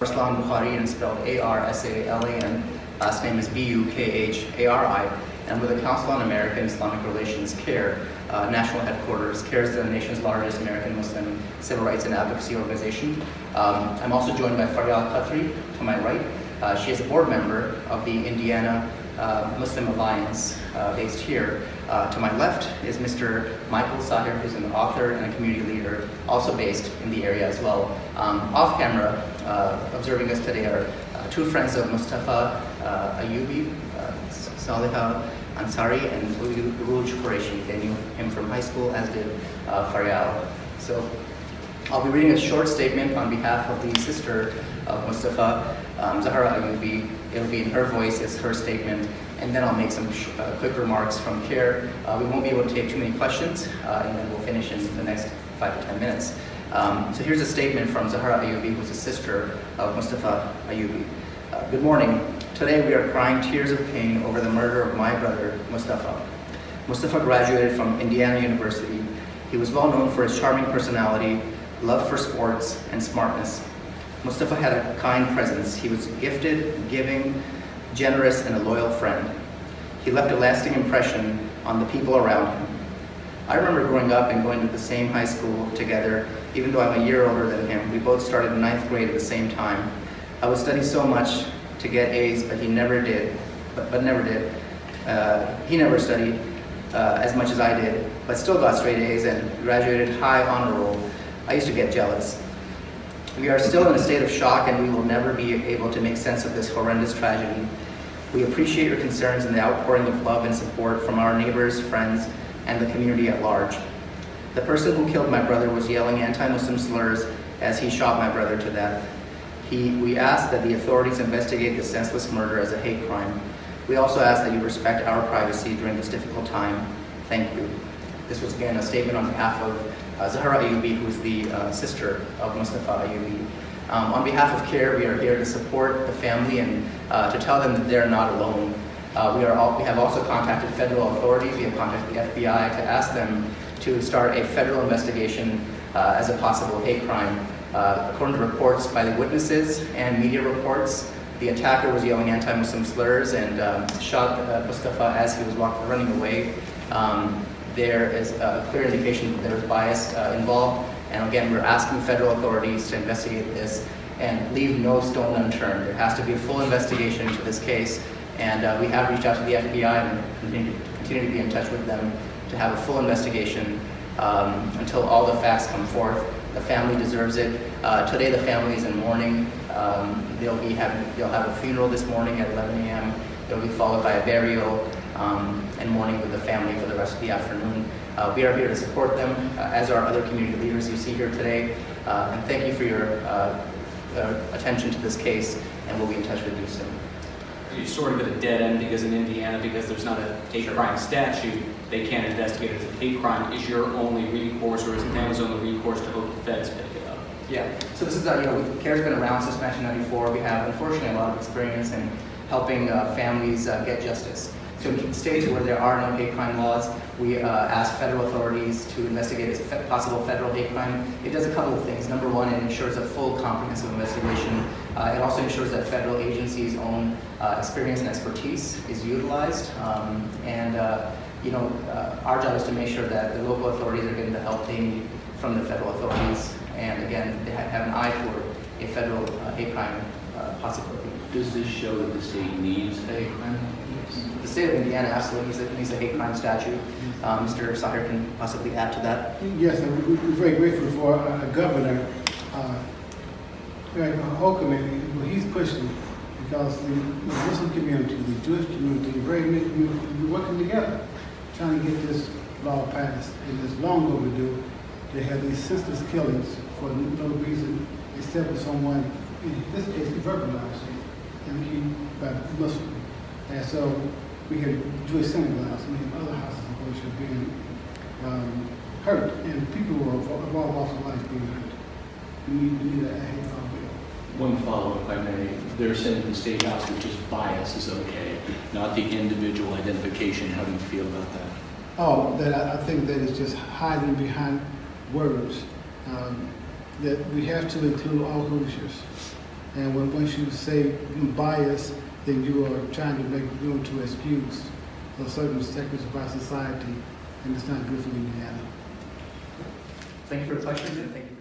Arslan Bukhari, and spelled A-R-S-A-L-A-N. Last name is B-U-K-H-A-R-I. And with the Council on American Islamic Relations, CAIR, national headquarters. CAIR is the nation's largest American Muslim civil rights and advocacy organization. I'm also joined by Faryal Khatri to my right. She is a board member of the Indiana Muslim Alliance based here. To my left is Mr. Michael Sahir, who's an author and a community leader, also based in the area as well. Off camera, observing us today are two friends of Mustafa Ayubi, Saliha Ansari, and Ruj Qureshi. They knew him from high school, as did Faryal. So I'll be reading a short statement on behalf of the sister of Mustafa, Zahra Ayubi. It'll be in her voice, it's her statement, and then I'll make some quick remarks from CAIR. We won't be able to take too many questions, and then we'll finish in the next 5 to 10 minutes. So here's a statement from Zahra Ayubi, who's a sister of Mustafa Ayubi. Good morning. Today we are crying tears of pain over the murder of my brother, Mustafa. Mustafa graduated from Indiana University. He was well known for his charming personality, love for sports, and smartness. Mustafa had a kind presence. He was gifted, giving, generous, and a loyal friend. He left a lasting impression on the people around him. I remember growing up and going to the same high school together, even though I'm a year older than him. We both started in 9th grade at the same time. I would study so much to get A's, but he never did. He never studied as much as I did, but still got straight A's and graduated high honor roll. I used to get jealous. We are still in a state of shock, and we will never be able to make sense of this horrendous tragedy. We appreciate your concerns and the outpouring of love and support from our neighbors, friends, and the community at large. The person who killed my brother was yelling anti-Muslim slurs as he shot my brother to death. We ask that the authorities investigate the senseless murder as a hate crime. We also ask that you respect our privacy during this difficult time. Thank you. This was again a statement on behalf of Zahra Ayubi, who is the sister of Mustafa Ayubi. On behalf of CAIR, we are here to support the family and to tell them that they're not alone. We have also contacted federal authorities. We have contacted the FBI to ask them to start a federal investigation as a possible hate crime. According to reports by the witnesses and media reports, the attacker was yelling anti-Muslim slurs and shot Mustafa as he was running away. There is a clear indication that there was bias involved. And again, we're asking federal authorities to investigate this and leave no stone unturned. There has to be a full investigation into this case. And we have reached out to the FBI and continue to be in touch with them to have a full investigation until all the facts come forth. The family deserves it. Today the family is in mourning. They'll have a funeral this morning at 11 a.m. It'll be followed by a burial and mourning with the family for the rest of the afternoon. We are here to support them, as are other community leaders you see here today. And thank you for your attention to this case, and we'll be in touch with you soon. You're sort of at a dead end because in Indiana, because there's not a hate crime statute, they can't investigate it as a hate crime. Is your only recourse, or is the family's only recourse, to hope the feds pick it up? Yeah. So this is CAIR's been around since 1994. We have unfortunately a lot of experience in helping families get justice. So in states where there are no hate crime laws, we ask federal authorities to investigate as a possible federal hate crime. It does a couple of things. Number one, it ensures a full comprehensive investigation. It also ensures that federal agencies' own experience and expertise is utilized. Our job is to make sure that the local authorities are getting the help they need from the federal authorities. And again, they have an eye toward a federal hate crime possibility. Does this show that the state needs a hate crime? The state of Indiana absolutely needs a hate crime statute. Mr. Sahir can possibly add to that. Yes, and we're very grateful for our governor, Holcomb, what he's pushing, because the Muslim community, the Jewish community, very many communities, we're working together, trying to get this law passed. And it's long overdue. They have these senseless killings for no reason except for someone, in this case, verbalized by Muslim. And so we have Jewish synagogues, we have other houses of worship being hurt, and people of all walks of life being hurt. We need a hate law bill. One follow-up, if I may. They're saying the state house that just bias is okay, not the individual identification. How do you feel about that? Oh, that I think that is just hiding behind words. That we have to include all Hoosiers. And once you say bias, then you are trying to make room to excuse certain sectors of our society, and it's not good for Indiana. Thank you for the question, and thank you.